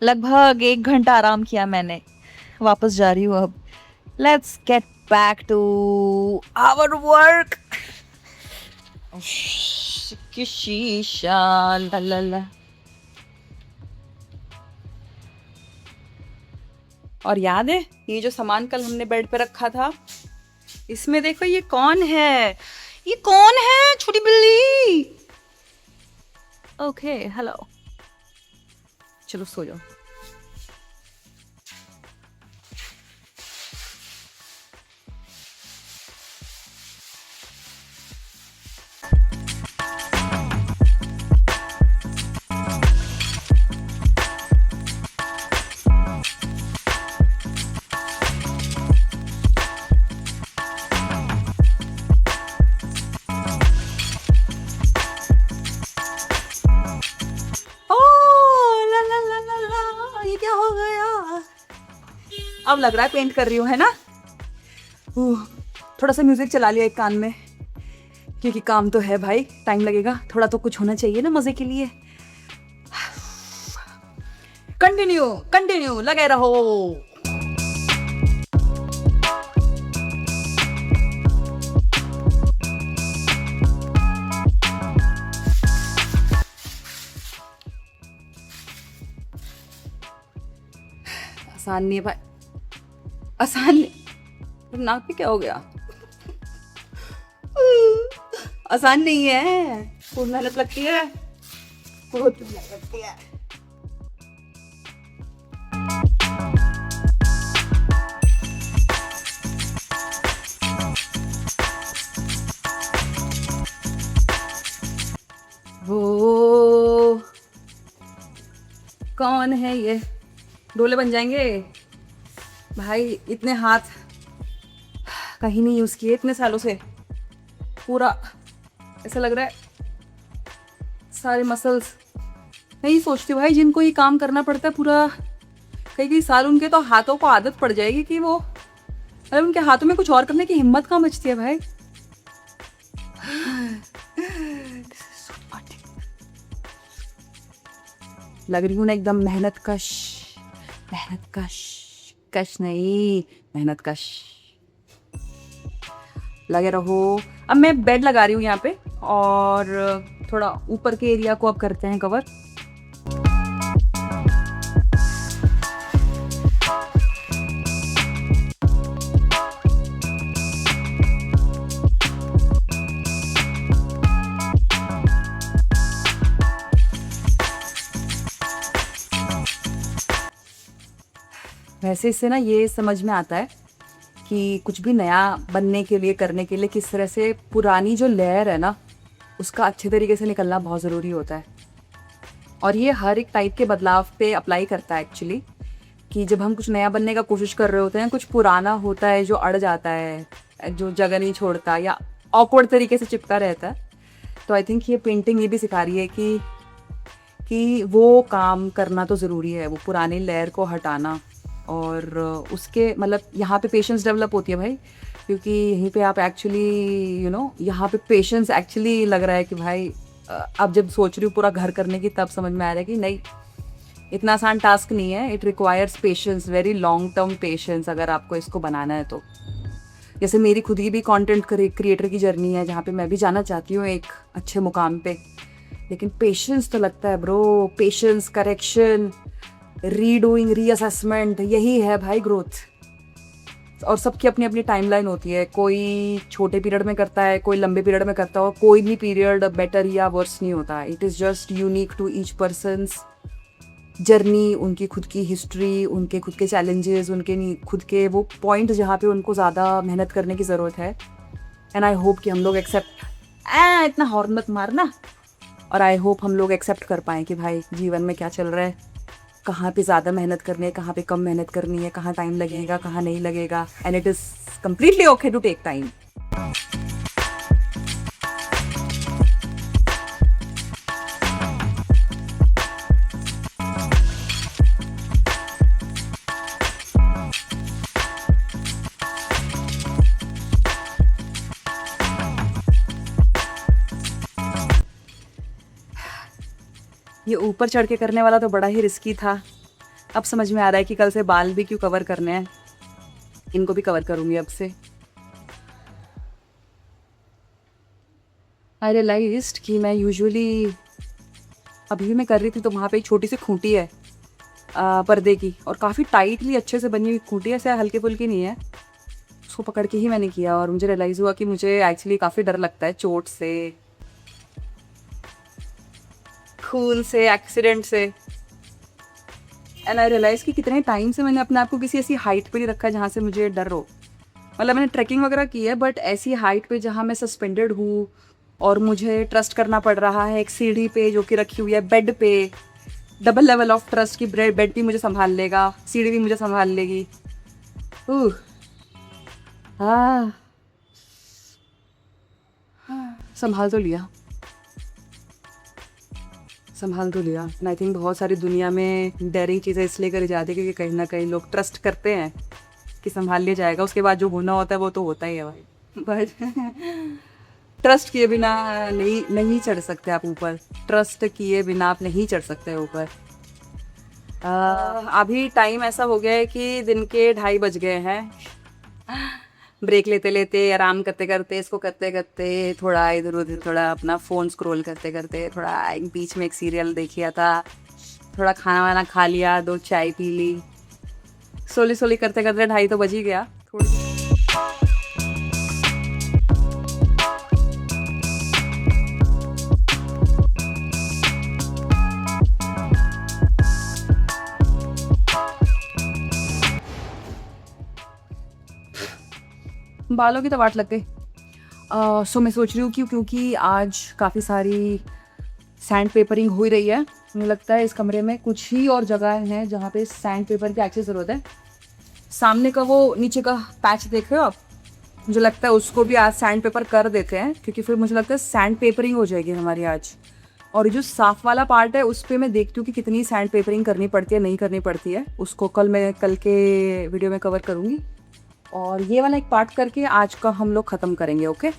लगभग 1 घंटा आराम किया मैंने। वापस जा रही हूँ अब। Let's get back to our work. की शीशा ला ला ला। और याद है ये जो सामान कल हमने बेड पे रखा था, इसमें देखो ये कौन है? ये कौन है? छोटी बिल्ली। ओके हेलो, चलो सो जाओ। ओ ला ला ला ला ला, ये क्या हो गया? अब लग रहा है पेंट कर रही हूँ, है ना? थोड़ा सा म्यूजिक चला लिया एक कान में, क्योंकि काम तो है भाई, टाइम लगेगा, थोड़ा तो कुछ होना चाहिए ना मजे के लिए। कंटिन्यू कंटिन्यू लगे रहो। आसान नहीं है भाई, आसान नहीं। नाक पे क्या हो गया? आसान नहीं है, खूब मेहनत लगती है, बहुत मेहनत लगती है। वो कौन है ये? डोले बन जाएंगे भाई। इतने हाथ कहीं नहीं यूज किए इतने सालों से, पूरा ऐसा लग रहा है सारे मसल्स। मैं ये सोचती हूँ भाई, जिनको ये काम करना पड़ता है पूरा कई कई साल, उनके तो हाथों को आदत पड़ जाएगी कि वो, मतलब उनके हाथों में कुछ और करने की हिम्मत कहाँ बचती है भाई। लग रही हूँ ना एकदम मेहनत कश। मेहनत कश, कश नहीं, मेहनत कश। लगे रहो। अब मैं बेड लगा रही हूँ यहाँ पे, और थोड़ा ऊपर के एरिया को अब करते हैं कवर। वैसे इससे ना ये समझ में आता है कि कुछ भी नया बनने के लिए, करने के लिए, किस तरह से पुरानी जो लेयर है ना, उसका अच्छे तरीके से निकलना बहुत ज़रूरी होता है। और ये हर एक टाइप के बदलाव पे अप्लाई करता है एक्चुअली, कि जब हम कुछ नया बनने का कोशिश कर रहे होते हैं, कुछ पुराना होता है जो अड़ जाता है, जो जगह नहीं छोड़ता या ऑकवर्ड तरीके से चिपका रहता है। तो आई थिंक ये पेंटिंग ये भी सिखा रही है कि वो काम करना तो ज़रूरी है, वो पुरानी लेयर को हटाना। और उसके मतलब यहाँ पे पेशेंस डेवलप होती है भाई, क्योंकि यहीं पे आप एक्चुअली यहाँ पे पेशेंस एक्चुअली लग रहा है कि भाई अब जब सोच रही हूँ पूरा घर करने की, तब समझ में आ रहा है कि नहीं, इतना आसान टास्क नहीं है। It requires patience, very long term patience, अगर आपको इसको बनाना है तो। जैसे मेरी खुद की भी कंटेंट क्रिएटर की जर्नी है, जहाँ पे मैं भी जाना चाहती हूँ एक अच्छे मुकाम पे, लेकिन पेशेंस तो लगता है bro. Patience, correction, redoing, reassessment, यही है भाई ग्रोथ। और सबकी अपनी अपनी टाइमलाइन होती है, कोई छोटे पीरियड में करता है, कोई लंबे पीरियड में करता है, और कोई भी पीरियड बेटर या वर्स नहीं होता। It is just unique to each person's journey, उनकी खुद की हिस्ट्री, उनके खुद के चैलेंजेस, उनके खुद के वो पॉइंट जहाँ पे उनको ज़्यादा मेहनत करने की ज़रूरत है। एंड आई होप कि हम लोग एक्सेप्ट, इतना हॉर्न मत मारना, और आई होप हम लोग एक्सेप्ट कर पाएँ कि भाई जीवन में क्या चल रहा है, कहाँ पे ज़्यादा मेहनत करनी है, कहाँ पे कम मेहनत करनी है, कहाँ टाइम लगेगा, कहाँ नहीं लगेगा। And it is completely okay to take time. ये ऊपर चढ़ के करने वाला तो बड़ा ही रिस्की था, अब समझ में आ रहा है कि कल से बाल भी क्यों कवर करने हैं, इनको भी कवर करूँगी अब से। आई रियलाइज्ड कि मैं यूजुअली अभी भी मैं कर रही थी तो वहाँ पे एक छोटी सी खूंटी है पर्दे की, और काफ़ी टाइटली अच्छे से बनी हुई खूंटी है, ऐसे हल्के फुल्की नहीं है। उसको पकड़ के ही मैंने किया और मुझे रियलाइज़ हुआ कि मुझे एक्चुअली काफ़ी डर लगता है चोट से, खून से, एक्सीडेंट से। एंड आई रियलाइज़ कि कितने टाइम से मैंने अपने आप को किसी ऐसी हाइट पे नहीं रखा जहाँ से मुझे डर हो। मतलब मैंने ट्रैकिंग वगैरह की है, बट ऐसी हाइट पे जहाँ मैं सस्पेंडेड हूँ और मुझे ट्रस्ट करना पड़ रहा है एक सीढ़ी पे जो कि रखी हुई है बेड पे। डबल लेवल ऑफ ट्रस्ट की बेड भी मुझे संभाल लेगा, सीढ़ी भी मुझे संभाल लेगी। हाँ, संभाल तो लिया, संभाल तो लिया। आई थिंक बहुत सारी दुनिया में डेयरिंग चीज़ें इसलिए करी जाती है क्योंकि कहीं ना कहीं लोग ट्रस्ट करते हैं कि संभाल लिया जाएगा, उसके बाद जो होना होता है वो तो होता ही है भाई। बट ट्रस्ट किए बिना नहीं नहीं चढ़ सकते आप ऊपर, ट्रस्ट किए बिना आप नहीं चढ़ सकते ऊपर। अभी टाइम ऐसा हो गया है कि दिन के 2:30 बज गए हैं। ब्रेक लेते लेते, आराम करते करते, इसको करते करते, थोड़ा इधर उधर, थोड़ा अपना फ़ोन स्क्रॉल करते करते, थोड़ा बीच में एक सीरियल देख लिया था, थोड़ा खाना वाना खा लिया, 2 चाय पी ली, सोली सोली करते करते 2:30 तो बज ही गया। थोड़ी बालों की तो वाट लग गई। सो मैं सोच रही हूँ क्योंकि आज काफ़ी सारी सैंड पेपरिंग हो ही रही है, मुझे लगता है इस कमरे में कुछ ही और जगह हैं जहाँ पे सैंड पेपर की एक्चुअली ज़रूरत है। सामने का वो नीचे का पैच देख रहे हो आप, मुझे लगता है उसको भी आज सैंड पेपर कर देते हैं क्योंकि फिर मुझे लगता है सैंड पेपरिंग हो जाएगी हमारी आज। और ये जो साफ वाला पार्ट है उस पर मैं देखती हूँ कि कितनी सैंड पेपरिंग करनी पड़ती है, नहीं करनी पड़ती है, उसको कल के वीडियो में कवर करूँगी। और ये वाला एक पार्ट करके आज का हम लोग ख़त्म करेंगे। ओके,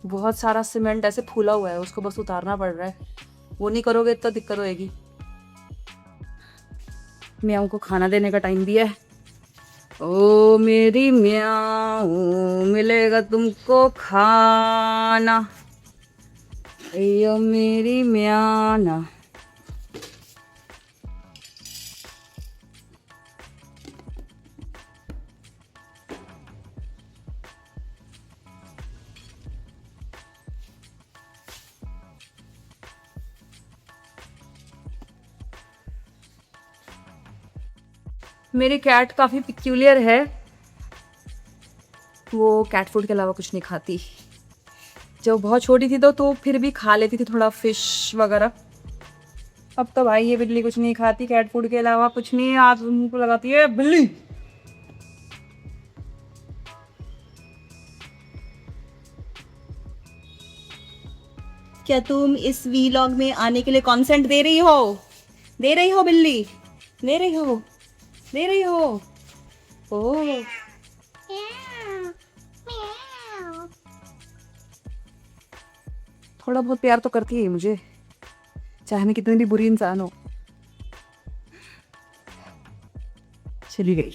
बहुत सारा सीमेंट ऐसे फूला हुआ है, उसको बस उतारना पड़ रहा है। वो नहीं करोगे तो दिक्कत होएगी। म्याऊ को खाना देने का टाइम भी है। ओ मेरी म्याऊ, मिलेगा तुमको खाना, अयो मेरी म्याना। मेरी कैट काफ़ी पिक्यूलियर है, वो कैट फूड के अलावा कुछ नहीं खाती। जब बहुत छोटी थी तो फिर भी खा लेती थी थोड़ा फिश वगैरह। अब तो भाई ये बिल्ली कुछ नहीं खाती कैट फूड के अलावा, कुछ नहीं, आज मुंह को लगाती है बिल्ली। क्या तुम इस वीलॉग में आने के लिए कॉन्सेंट दे रही हो? दे रही हो बिल्ली? दे रही हो? दे रही हो? ओह, थोड़ा बहुत प्यार तो करती है मुझे, चाहे मैं कितनी भी बुरी इंसान हो। चली गई।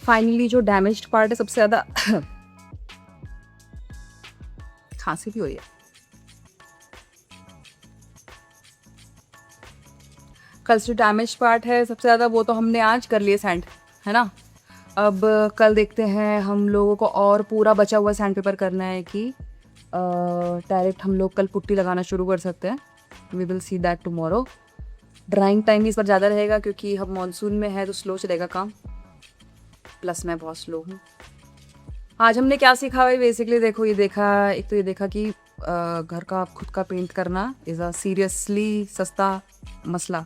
फाइनली जो डैमेज्ड पार्ट है सबसे ज़्यादा खांसी भी हो रही है। कल से डैमेज पार्ट है सबसे ज़्यादा, वो तो हमने आज कर लिए सैंड, है ना। अब कल देखते हैं, हम लोगों को और पूरा बचा हुआ सैंड पेपर करना है कि डायरेक्ट हम लोग कल पुट्टी लगाना शुरू कर सकते हैं। We will see that tomorrow. Drawing time भी इस बार ज़्यादा रहेगा क्योंकि हम मानसून में है तो स्लो चलेगा काम, प्लस मैं बहुत स्लो हूँ। आज हमने क्या सीखा भाई, बेसिकली देखो, ये देखा कि घर का खुद का पेंट करना इज़ अ सीरियसली सस्ता मसला,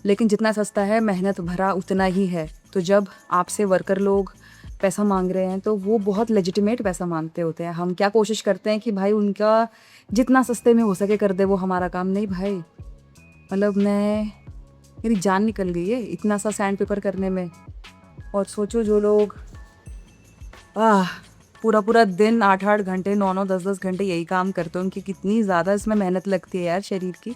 लेकिन जितना सस्ता है मेहनत भरा उतना ही है। तो जब आपसे वर्कर लोग पैसा मांग रहे हैं तो वो बहुत लेजिटिमेट पैसा मांगते होते हैं। हम क्या कोशिश करते हैं कि भाई उनका जितना सस्ते में हो सके कर दे वो हमारा काम। नहीं भाई, मतलब मेरी जान निकल गई है इतना सा सैंड पेपर करने में। और सोचो जो लोग पूरा दिन 8-8 घंटे 9-9 10-10 घंटे यही काम करते हैं, उनकी कितनी ज़्यादा इसमें मेहनत लगती है यार शरीर की।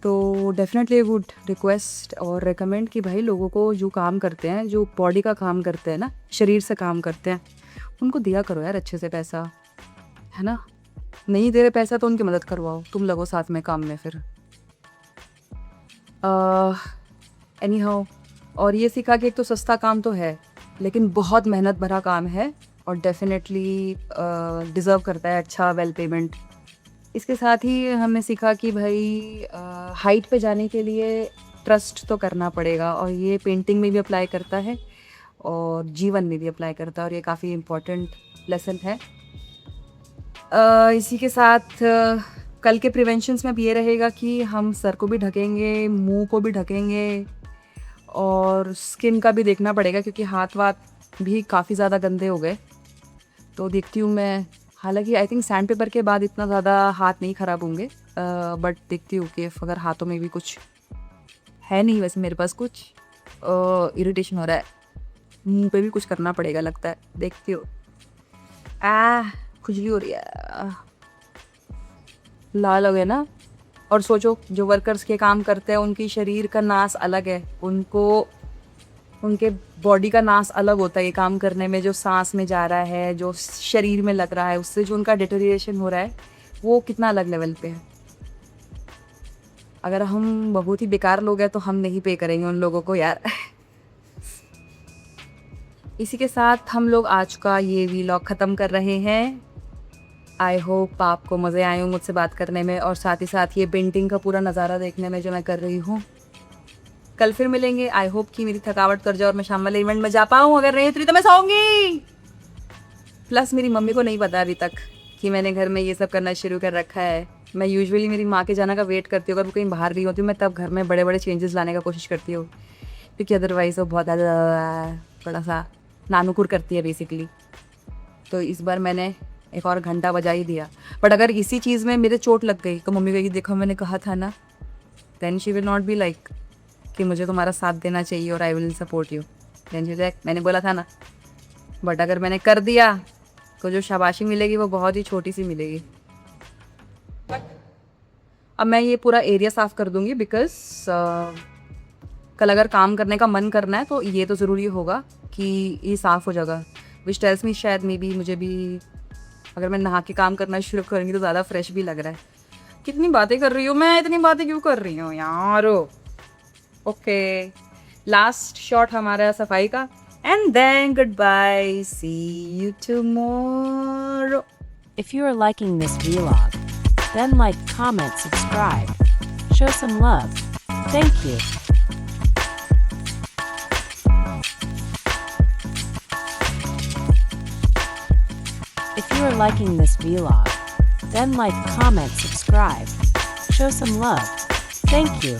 तो डेफिनेटली वुड रिक्वेस्ट और रेकमेंड कि भाई लोगों को जो काम करते हैं, जो बॉडी का काम करते हैं ना, शरीर से काम करते हैं, उनको दिया करो यार अच्छे से पैसा, है ना। नहीं दे रहे पैसा तो उनकी मदद करवाओ, तुम लगो साथ में काम में फिर। एनी हाउ, और ये सीखा कि एक तो सस्ता काम तो है लेकिन बहुत मेहनत भरा काम है और डेफिनेटली डिज़र्व करता है अच्छा वेल पेमेंट। इसके साथ ही हमने सीखा कि भाई हाइट पे जाने के लिए ट्रस्ट तो करना पड़ेगा, और ये पेंटिंग में भी अप्लाई करता है और जीवन में भी अप्लाई करता है, और ये काफ़ी इम्पोर्टेंट लेसन है। इसी के साथ कल के प्रिवेंशंस में भी ये रहेगा कि हम सर को भी ढकेंगे, मुंह को भी ढकेंगे, और स्किन का भी देखना पड़ेगा क्योंकि हाथ वाथ भी काफ़ी ज़्यादा गंदे हो गए। तो देखती हूँ मैं, हालांकि आई थिंक सैंड पेपर के बाद इतना ज़्यादा हाथ नहीं ख़राब होंगे, बट देखती हूँ कि अगर हाथों में भी कुछ है, नहीं वैसे मेरे पास कुछ इरिटेशन हो रहा है, मुंह पे भी कुछ करना पड़ेगा लगता है, देखती हूँ। खुजली हो रही है, लाल हो गए ना। और सोचो जो वर्कर्स के काम करते हैं उनकी शरीर का नास अलग है, उनके बॉडी का नास अलग होता है। ये काम करने में जो सांस में जा रहा है, जो शरीर में लग रहा है, उससे जो उनका डिटोरिएशन हो रहा है वो कितना अलग लेवल पे है। अगर हम बहुत ही बेकार लोग हैं तो हम नहीं पे करेंगे उन लोगों को यार। इसी के साथ हम लोग आज का ये व्लॉग ख़त्म कर रहे हैं। आई होप आपको मज़े आए हों मुझसे बात करने में, और साथ ही साथ ये पेंटिंग का पूरा नज़ारा देखने में जो मैं कर रही हूँ। कल फिर मिलेंगे। आई होप कि मेरी थकावट कर जाए और मैं शाम वाले इवेंट में जा पाऊँ, अगर नहीं तो मैं सोऊंगी। प्लस मेरी मम्मी को नहीं पता अभी तक कि मैंने घर में ये सब करना शुरू कर रखा है। मैं यूजुअली मेरी माँ के जाना का वेट करती हूँ, अगर वो कहीं बाहर गई होती हूँ मैं तब घर में बड़े बड़े चेंजेस लाने का कोशिश करती हूँ, क्योंकि अदरवाइज़ वो बहुत बड़ा सा नानुकुर करती है बेसिकली। तो इस बार मैंने एक और घंटा बजा ही दिया, बट अगर इसी चीज़ में मेरे चोट लग गई तो मम्मी कहेगी देखो मैंने कहा था ना, then she will not be like कि मुझे तुम्हारा साथ देना चाहिए और I will support you. Then she like मैंने बोला था ना। बट अगर मैंने कर दिया तो जो शाबाशी मिलेगी वो बहुत ही छोटी सी मिलेगी। अब मैं ये पूरा एरिया साफ़ कर दूँगी बिकॉज कल अगर काम करने का मन करना है तो ये तो ज़रूरी होगा कि ये साफ़ हो जाएगा। विच टेल्स मी शायद मे बी मुझे भी अगर मैं नहा के काम करना शुरू करूँगी तो ज़्यादा फ्रेश भी लग रहा है। कितनी बातें कर रही हूँ मैं, इतनी बातें क्यों कर रही हूँ यार। ओके, लास्ट शॉट हमारा सफाई का, and then good bye, see you tomorrow. If you are liking this vlog, then like, comment, subscribe, show some love. Thank you. If you are liking this vlog, then like, comment, subscribe, show some love. Thank you.